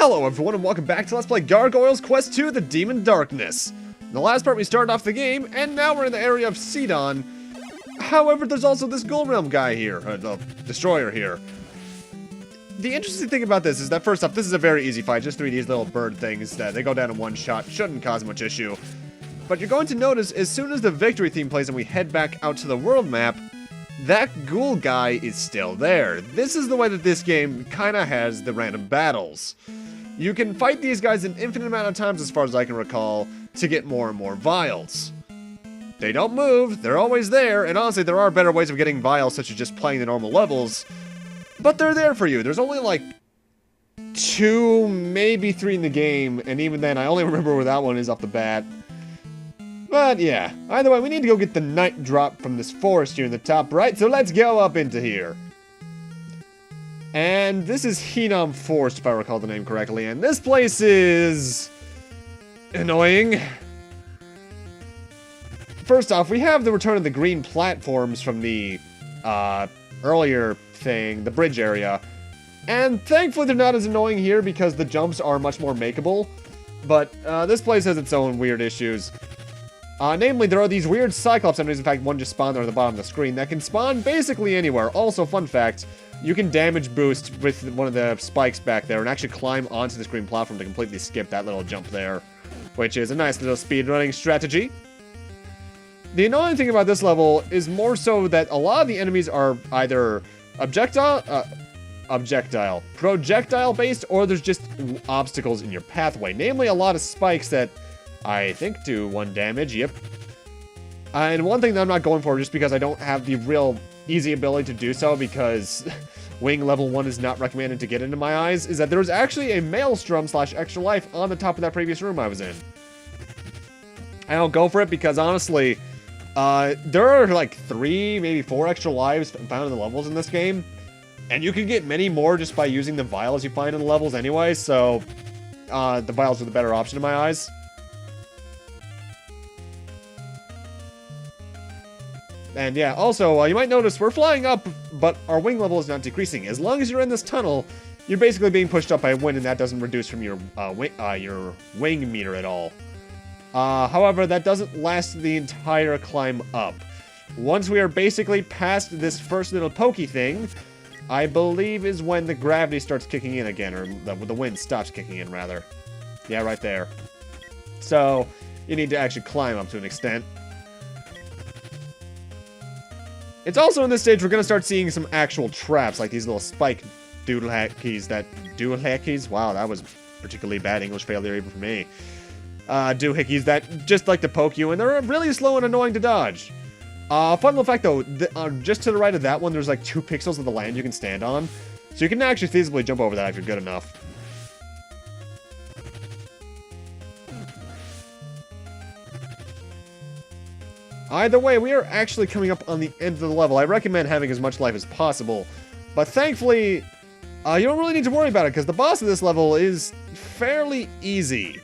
Hello everyone and welcome back to Let's Play Gargoyle's Quest 2, The Demon Darkness. In the last part we started off the game, and now we're in the area of Sidon. However, there's also this Ghoul Realm guy here, the Destroyer here. The interesting thing about this is that first off, this is a very easy fight, just 3 of these little bird things that they go down in one shot, shouldn't cause much issue. But you're going to notice as soon as the victory theme plays and we head back out to the world map, that ghoul guy is still there. This is the way that this game kinda has the random battles. You can fight these guys an infinite amount of times as far as I can recall to get more and more vials. They don't move, they're always there, and honestly there are better ways of getting vials such as just playing the normal levels, but they're there for you. There's only like 2, maybe 3 in the game, and even then I only remember where that one is off the bat. But yeah, either way, we need to go get the night drop from this forest here in the top right, so let's go up into here. And this is Emmaus Forest, if I recall the name correctly, and this place is annoying. First off, we have the return of the green platforms from the earlier thing, the bridge area. And thankfully they're not as annoying here because the jumps are much more makeable. But this place has its own weird issues. Namely, there are these weird Cyclops enemies, in fact, one just spawned there at the bottom of the screen, that can spawn basically anywhere. Also, fun fact, you can damage boost with one of the spikes back there and actually climb onto the screen platform to completely skip that little jump there, which is a nice little speedrunning strategy. The annoying thing about this level is more so that a lot of the enemies are either projectile-based, or there's just obstacles in your pathway. Namely, a lot of spikes that I think do 1 damage, yep. And one thing that I'm not going for, just because I don't have the real easy ability to do so, because wing level 1 is not recommended to get into my eyes, is that there was actually a maelstrom / extra life on the top of that previous room I was in. I don't go for it because honestly, there are like 3, maybe 4 extra lives found in the levels in this game, and you can get many more just by using the vials you find in the levels anyway, so the vials are the better option in my eyes. And yeah, also, you might notice we're flying up, but our wing level is not decreasing. As long as you're in this tunnel, you're basically being pushed up by wind, and that doesn't reduce from your wing meter at all. However, that doesn't last the entire climb up. Once we are basically past this first little pokey thing, I believe is when the gravity starts kicking in again, or the wind stops kicking in, rather. Yeah, right there. So, you need to actually climb up to an extent. It's also in this stage we're going to start seeing some actual traps, like these little spike doohickeys wow, that was particularly bad English failure even for me. Doohickeys that just like to poke you, and they're really slow and annoying to dodge. Fun little fact though, just to the right of that one, there's like 2 pixels of the land you can stand on. So you can actually feasibly jump over that if you're good enough. Either way, we are actually coming up on the end of the level. I recommend having as much life as possible, but thankfully, you don't really need to worry about it, because the boss of this level is fairly easy.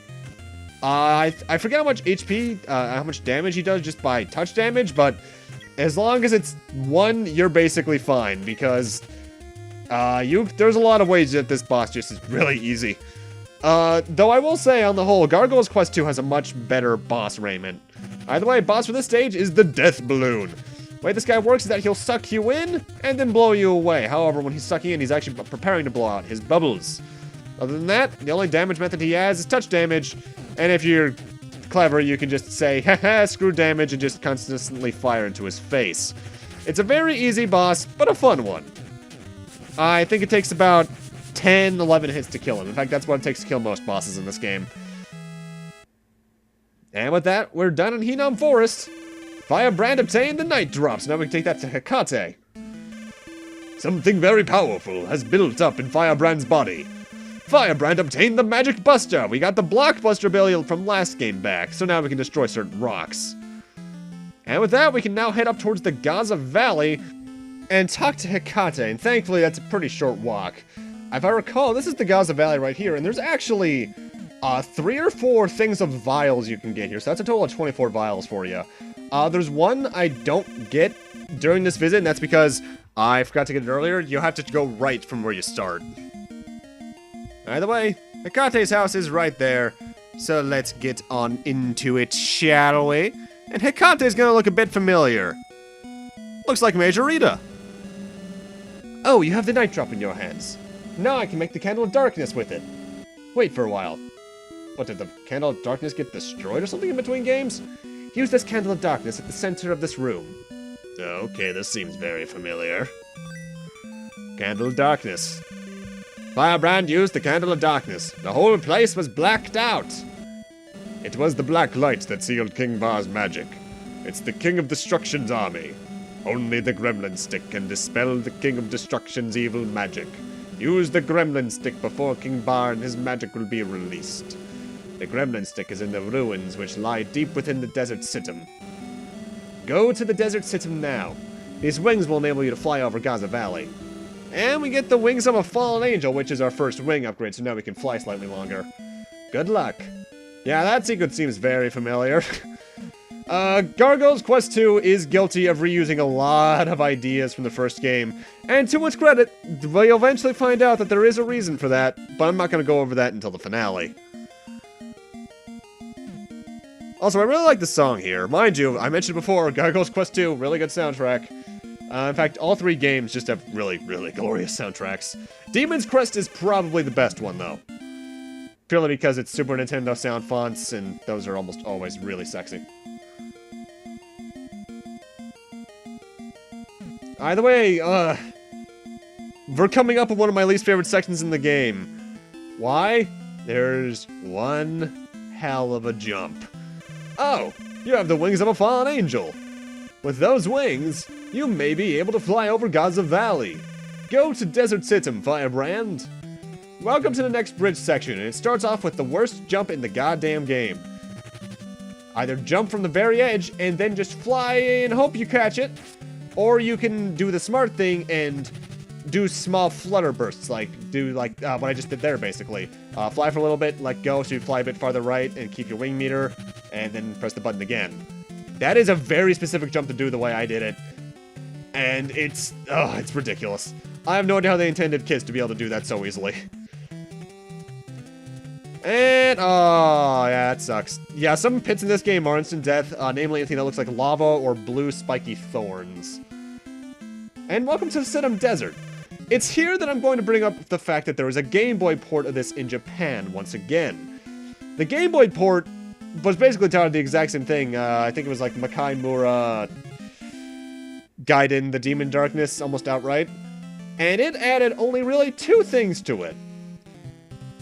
I forget how much HP, how much damage he does just by touch damage, but as long as it's 1, you're basically fine, because there's a lot of ways that this boss just is really easy. Though I will say, on the whole, Gargoyle's Quest 2 has a much better boss raiment. Either way, boss for this stage is the Death Balloon. The way this guy works is that he'll suck you in, and then blow you away. However, when he's sucking in, he's actually preparing to blow out his bubbles. Other than that, the only damage method he has is touch damage, and if you're clever, you can just say, haha, screw damage, and just consistently fire into his face. It's a very easy boss, but a fun one. I think it takes about 10, 11 hits to kill him. In fact, that's what it takes to kill most bosses in this game. And with that, we're done in Emmaus Forest. Firebrand obtained the night drops. Now we can take that to Hecate. Something very powerful has built up in Firebrand's body. Firebrand obtained the magic buster. We got the blockbuster ability from last game back, so now we can destroy certain rocks. And with that, we can now head up towards the Gaza Valley and talk to Hecate, and thankfully that's a pretty short walk. If I recall, this is the Gaza Valley right here, and there's actually 3 or 4 things of vials you can get here, so that's a total of 24 vials for you. There's one I don't get during this visit, and that's because I forgot to get it earlier. You have to go right from where you start. Either way, Hecate's house is right there, so let's get on into it, shall we? And Hecate's gonna look a bit familiar. Looks like Major Rita. Oh, you have the night drop in your hands. Now I can make the Candle of Darkness with it. Wait for a while. What, did the Candle of Darkness get destroyed or something in between games? Use this Candle of Darkness at the center of this room. Okay, this seems very familiar. Candle of Darkness. Firebrand used the Candle of Darkness. The whole place was blacked out. It was the black light that sealed King Bar's magic. It's the King of Destruction's army. Only the Gremlin Stick can dispel the King of Destruction's evil magic. Use the Gremlin Stick before King Bar and his magic will be released. The Gremlin Stick is in the ruins which lie deep within the Desert Situm. Go to the Desert Situm now. These wings will enable you to fly over Gaza Valley. And we get the wings of a fallen angel, which is our first wing upgrade, so now we can fly slightly longer. Good luck. Yeah, that sequence seems very familiar. Gargoyle's Quest 2 is guilty of reusing a lot of ideas from the first game, and to its credit, we'll eventually find out that there is a reason for that, but I'm not going to go over that until the finale. Also, I really like the song here. Mind you, I mentioned before, Gargoyle's Quest 2, really good soundtrack. In fact, all three games just have really, really glorious soundtracks. Demon's Crest is probably the best one, though. Purely because it's Super Nintendo sound fonts, and those are almost always really sexy. Either way, we're coming up with one of my least favorite sections in the game. Why? There's one hell of a jump. Oh, you have the wings of a fallen angel. With those wings, you may be able to fly over Gaza Valley. Go to Desert Situm, Firebrand. Welcome to the next bridge section, and it starts off with the worst jump in the goddamn game. Either jump from the very edge and then just fly and hope you catch it, or you can do the smart thing and do small flutter bursts, like what I just did there, basically. Fly for a little bit, let go so you fly a bit farther right, and keep your wing meter, and then press the button again. That is a very specific jump to do the way I did it, and it's ridiculous. I have no idea how they intended kids to be able to do that so easily. And, oh, yeah, that sucks. Yeah, some pits in this game are instant death, namely anything that looks like lava or blue spiky thorns. And welcome to the Situm Desert. It's here that I'm going to bring up the fact that there is a Game Boy port of this in Japan once again. The Game Boy port was basically touted the exact same thing. I think it was like Makai Mura Gaiden, the Demon Darkness, almost outright. And it added only really two things to it.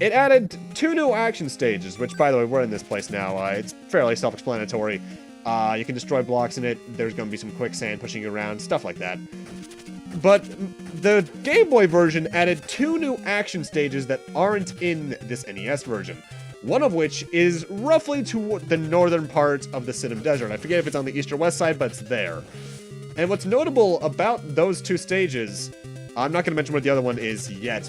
It added two new action stages, which, by the way, we're in this place now. It's fairly self-explanatory. You can destroy blocks in it. There's going to be some quicksand pushing you around, stuff like that. But the Game Boy version added two new action stages that aren't in this NES version. One of which is roughly to the northern part of the Situm Desert. I forget if it's on the east or west side, but it's there. And what's notable about those two stages, I'm not going to mention what the other one is yet,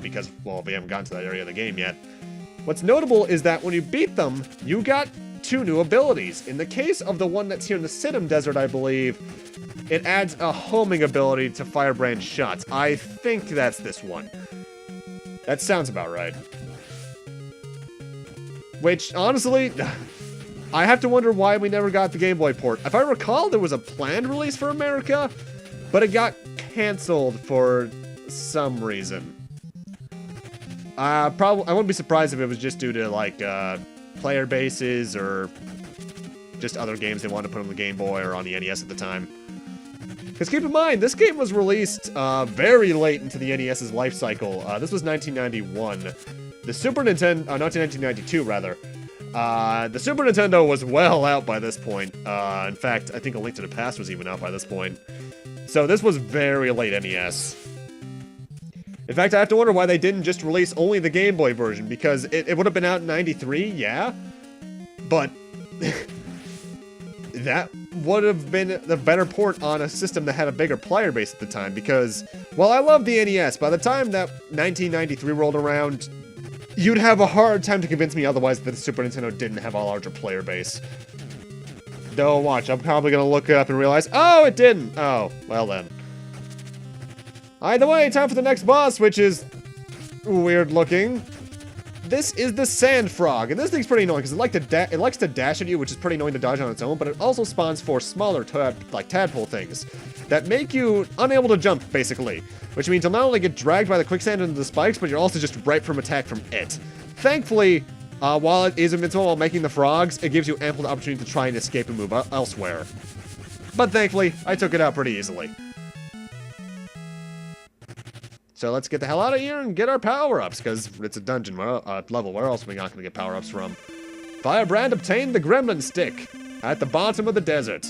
because, well, we haven't gotten to that area of the game yet. What's notable is that when you beat them, you got two new abilities. In the case of the one that's here in the Situm Desert, I believe, it adds a homing ability to Firebrand shots. I think that's this one. That sounds about right. Which, honestly, I have to wonder why we never got the Game Boy port. If I recall, there was a planned release for America, but it got canceled for some reason. I wouldn't be surprised if it was just due to, like, player bases or just other games they wanted to put on the Game Boy or on the NES at the time. Because keep in mind, this game was released very late into the NES's life cycle. This was 1991. The Super Nintendo, 1992 rather. The Super Nintendo was well out by this point. In fact, I think A Link to the Past was even out by this point. So this was very late NES. In fact, I have to wonder why they didn't just release only the Game Boy version, because it would have been out in 93, yeah? But that would have been the better port on a system that had a bigger player base at the time, because, well, I love the NES. By the time that 1993 rolled around, you'd have a hard time to convince me otherwise that the Super Nintendo didn't have a larger player base. Don't watch, I'm probably gonna look it up and realize, oh, it didn't! Oh, well then. Either way, time for the next boss, which is weird looking. this is the sand frog, and this thing's pretty annoying because it likes to dash at you, which is pretty annoying to dodge on its own, but it also spawns for smaller tadpole things that make you unable to jump, basically, which means you'll not only get dragged by the quicksand into the spikes, but you're also just ripe from attack from it. Thankfully, while it is invincible while making the frogs, it gives you ample opportunity to try and escape and move elsewhere. But thankfully, I took it out pretty easily. So let's get the hell out of here and get our power-ups, because it's a dungeon level. Where else are we not going to get power-ups from? Firebrand obtained the gremlin stick at the bottom of the desert.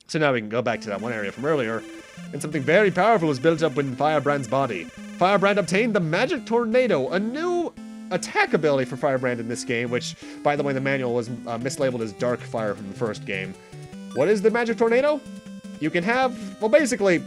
So now we can go back to that one area from earlier, and something very powerful is built up within Firebrand's body. Firebrand obtained the magic tornado, a new attack ability for Firebrand in this game, which, by the way, the manual was mislabeled as Dark Fire from the first game. What is the magic tornado? You can have, well, basically,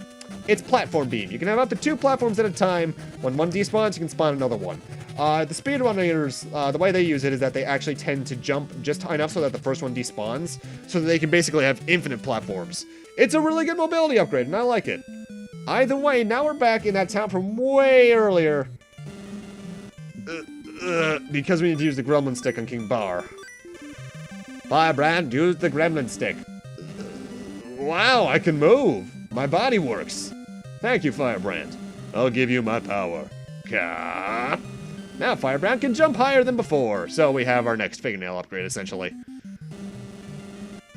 it's platform beam. You can have up to 2 platforms at a time. When one despawns, you can spawn another one. The speedrunners, the way they use it is that they actually tend to jump just high enough so that the first one despawns, so that they can basically have infinite platforms. It's a really good mobility upgrade, and I like it. Either way, now we're back in that town from way earlier. Because we need to use the gremlin stick on King Bar. Firebrand, use the gremlin stick. Wow, I can move. My body works. Thank you, Firebrand. I'll give you my power. Ka. Now Firebrand can jump higher than before, so we have our next fingernail upgrade, essentially.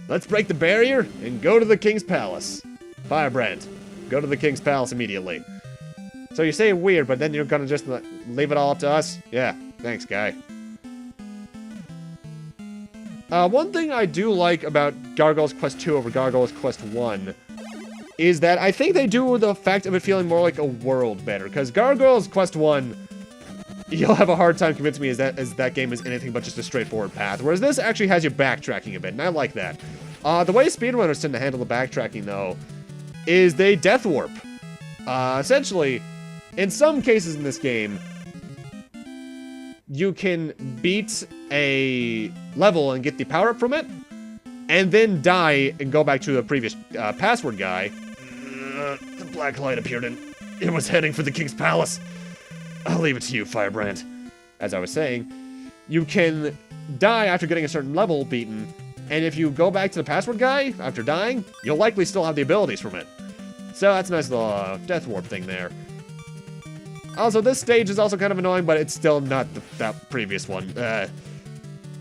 Let's break the barrier and go to the King's Palace. Firebrand, go to the King's Palace immediately. So you say weird, but then you're gonna just leave it all up to us? Yeah, thanks, guy. One thing I do like about Gargoyle's Quest 2 over Gargoyle's Quest 1 is that I think they do the fact of it feeling more like a world better. Because Gargoyle's Quest 1, you'll have a hard time convincing me as that game is anything but just a straightforward path. Whereas this actually has you backtracking a bit, and I like that. The way speedrunners tend to handle the backtracking, though, is they death warp. Essentially, in some cases in this game, you can beat a level and get the power-up from it, and then die and go back to the previous password guy. The black light appeared and it was heading for the King's Palace. I'll leave it to you, Firebrand. As I was saying, you can die after getting a certain level beaten, and if you go back to the password guy after dying, you'll likely still have the abilities from it. So that's a nice little death warp thing there. Also, this stage is also kind of annoying, but it's still not that previous one.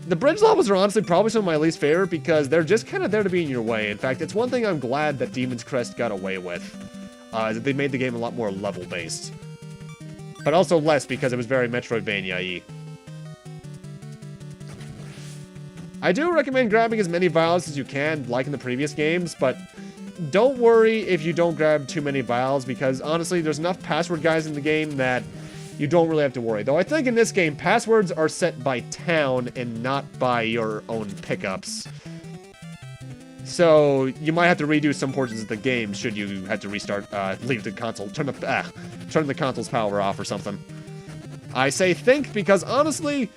The bridge levels are honestly probably some of my least favorite because they're just kind of there to be in your way. In fact, it's one thing I'm glad that Demon's Crest got away with. That they made the game a lot more level-based. But also less because it was very Metroidvania-y. I do recommend grabbing as many vials as you can, like in the previous games, but don't worry if you don't grab too many vials, because honestly, there's enough password guys in the game that you don't really have to worry. Though I think in this game, passwords are set by town and not by your own pickups. So you might have to redo some portions of the game should you have to restart, leave the console, turn the console's power off or something. I say think because honestly,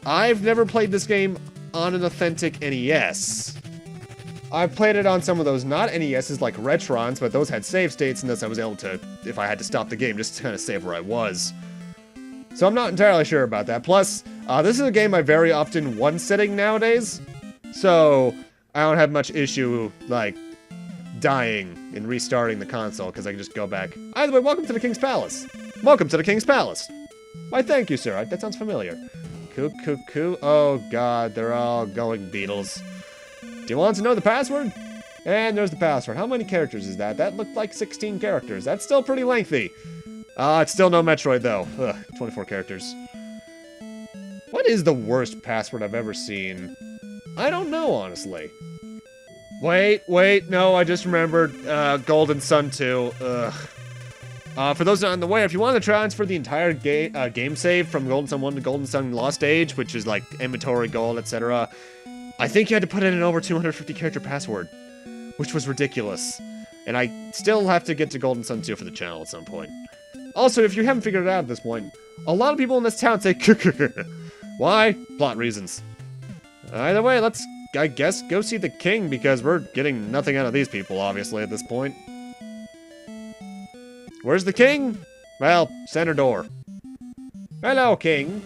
I've never played this game on an authentic NES. I've played it on some of those not NESs like Retrons, but those had save states, and thus I was able to, if I had to stop the game, just kind of save where I was. So I'm not entirely sure about that. Plus, this is a game I very often one-sitting nowadays, so I don't have much issue, like, dying and restarting the console, because I can just go back. Either way, welcome to the King's Palace. Welcome to the King's Palace. Why, thank you, sir. That sounds familiar. Coo. Oh, God, they're all going Beatles. Do you want to know the password? And there's the password. How many characters is that? That looked like 16 characters. That's still pretty lengthy. It's still no Metroid, though. Ugh, 24 characters. What is the worst password I've ever seen? I don't know, honestly. Wait, no, I just remembered. Golden Sun 2. Ugh. For those not on the way, if you want to transfer the entire game save from Golden Sun 1 to Golden Sun Lost Age, which is like inventory, gold, etc., I think you had to put in an over 250 character password, which was ridiculous. And I still have to get to Golden Sun 2 for the channel at some point. Also, if you haven't figured it out at this point, a lot of people in this town say why? Plot reasons. Either way, let's, I guess, go see the king, because we're getting nothing out of these people, obviously, at this point. Where's the king? Well, center door. Hello, king.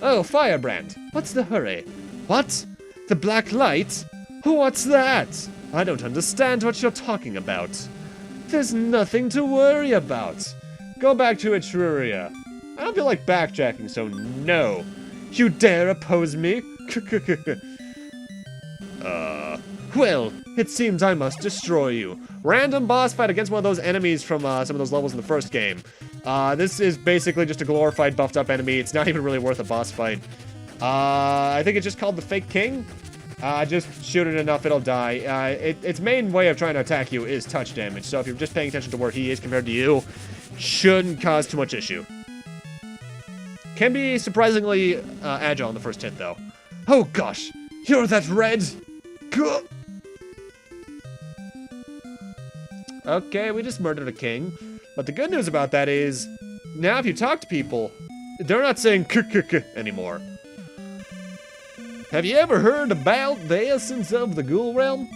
Oh, Firebrand, what's the hurry? What? The black light? What's that? I don't understand what you're talking about. There's nothing to worry about. Go back to Etruria. I don't feel like backtracking, so no. You dare oppose me? Well, it seems I must destroy you. Random boss fight against one of those enemies from some of those levels in the first game. This is basically just a glorified, buffed up enemy. It's not even really worth a boss fight. I think it's just called the Fake King. Just shoot it enough, it'll die. Its main way of trying to attack you is touch damage, so if you're just paying attention to where he is compared to you, shouldn't cause too much issue. Can be surprisingly agile in the first hit, though. Oh gosh, you're that red! Gah! Okay, we just murdered a king. But the good news about that is, now if you talk to people, they're not saying k anymore. Have you ever heard about the essence of the ghoul realm?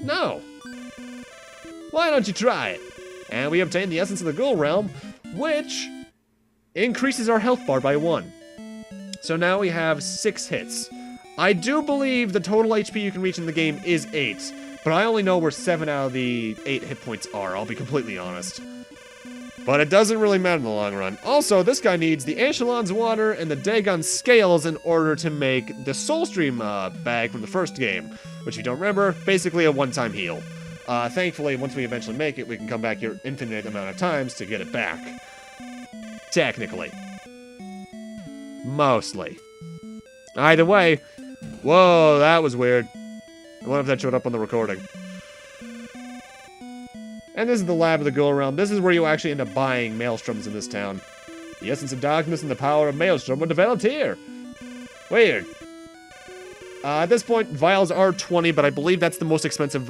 No. Why don't you try it? And we obtain the essence of the ghoul realm, which increases our health bar by 1. So now we have 6 hits. I do believe the total HP you can reach in the game is 8, but I only know where 7 out of the 8 hit points are, I'll be completely honest. But it doesn't really matter in the long run. Also, this guy needs the Echelon's water and the Dagon scales in order to make the Soulstream bag from the first game, which if you don't remember, basically a one-time heal. Thankfully, once we eventually make it, we can come back here infinite amount of times to get it back. Technically. Mostly. Either way, whoa, that was weird. I wonder if that showed up on the recording. And this is the Lab of the Ghoul Realm. This is where you actually end up buying Maelstroms in this town. The essence of darkness and the power of Maelstrom were developed here. Weird. At this point, vials are 20, but I believe that's the most expensive.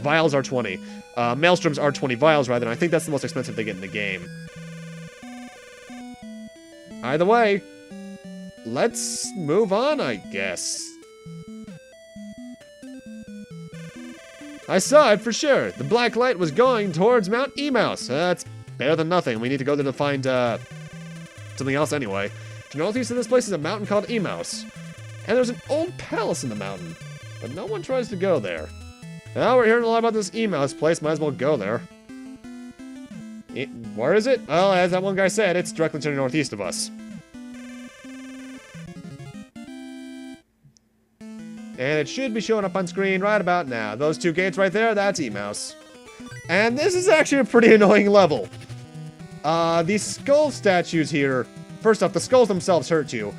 Vials are 20. Maelstroms are 20 vials, rather, and I think that's the most expensive they get in the game. Either way, let's move on, I guess. I saw it for sure. The black light was going towards Mount Emmaus. That's better than nothing. We need to go there to find something else anyway. To the northeast of this place is a mountain called Emmaus. And there's an old palace in the mountain. But no one tries to go there. Well, we're hearing a lot about this Emmaus place. Might as well go there. Where is it? Well, as that one guy said, it's directly to the northeast of us. And it should be showing up on screen right about now. Those 2 gates right there, that's Emmaus. And this is actually a pretty annoying level. These skull statues here, first off, the skulls themselves hurt you.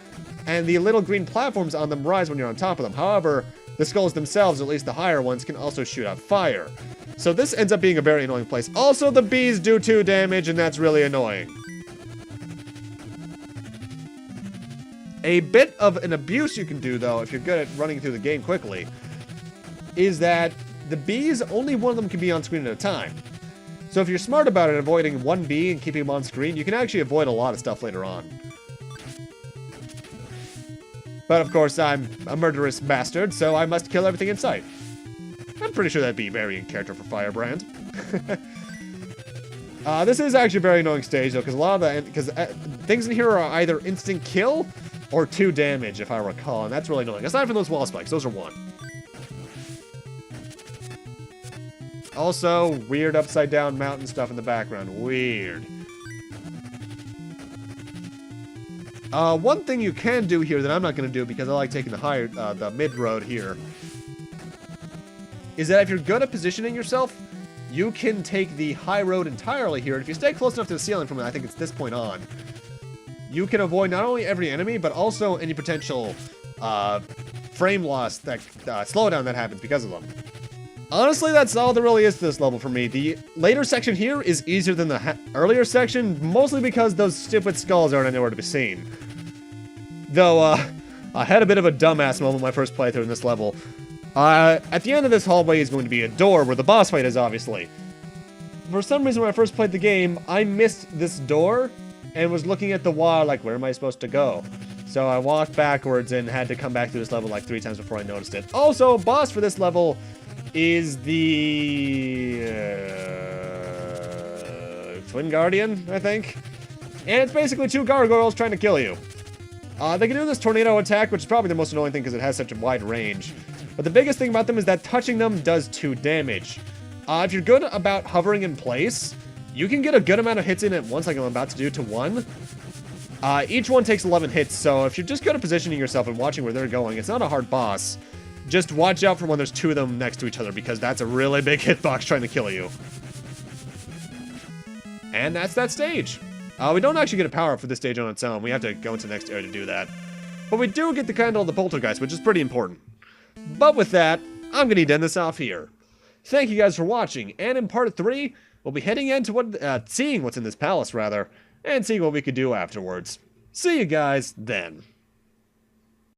And the little green platforms on them rise when you're on top of them. However, the skulls themselves, at least the higher ones, can also shoot out fire. So this ends up being a very annoying place. Also, the bees do 2 damage, and that's really annoying. A bit of an abuse you can do, though, if you're good at running through the game quickly, is that the bees, only one of them can be on screen at a time. So if you're smart about it, avoiding one bee and keeping them on screen, you can actually avoid a lot of stuff later on. But of course, I'm a murderous bastard, so I must kill everything in sight. I'm pretty sure that'd be very in character for Firebrand. This is actually a very annoying stage, though, because a lot of things in here are either instant kill or 2 damage, if I recall, and that's really annoying. Aside from those wall spikes, those are 1. Also, weird upside-down mountain stuff in the background. Weird. One thing you can do here that I'm not going to do because I like taking the mid-road here, is that if you're good at positioning yourself, you can take the high road entirely here. And if you stay close enough to the ceiling from it, I think it's this point on, you can avoid not only every enemy, but also any potential frame loss, that slowdown that happens because of them. Honestly, that's all there really is to this level for me. The later section here is easier than the earlier section, mostly because those stupid skulls aren't anywhere to be seen. Though, I had a bit of a dumbass moment my first playthrough in this level. At the end of this hallway is going to be a door where the boss fight is, obviously. For some reason, when I first played the game, I missed this door and was looking at the wall like, where am I supposed to go? So I walked backwards and had to come back through this level like 3 times before I noticed it. Also, boss for this level is the Twin Guardian, I think. And it's basically 2 gargoyles trying to kill you. They can do this tornado attack, which is probably the most annoying thing because it has such a wide range. But the biggest thing about them is that touching them does 2 damage. If you're good about hovering in place, you can get a good amount of hits in at once, like I'm about to do, to 1. Each one takes 11 hits, so if you're just good at positioning yourself and watching where they're going, it's not a hard boss. Just watch out for when there's 2 of them next to each other, because that's a really big hitbox trying to kill you. And that's that stage. We don't actually get a power-up for this stage on its own. We have to go into the next area to do that. But we do get the candle of the poltergeist, which is pretty important. But with that, I'm going to end this off here. Thank you guys for watching, and in part 3, we'll be heading into seeing what's in this palace, rather, and seeing what we could do afterwards. See you guys then.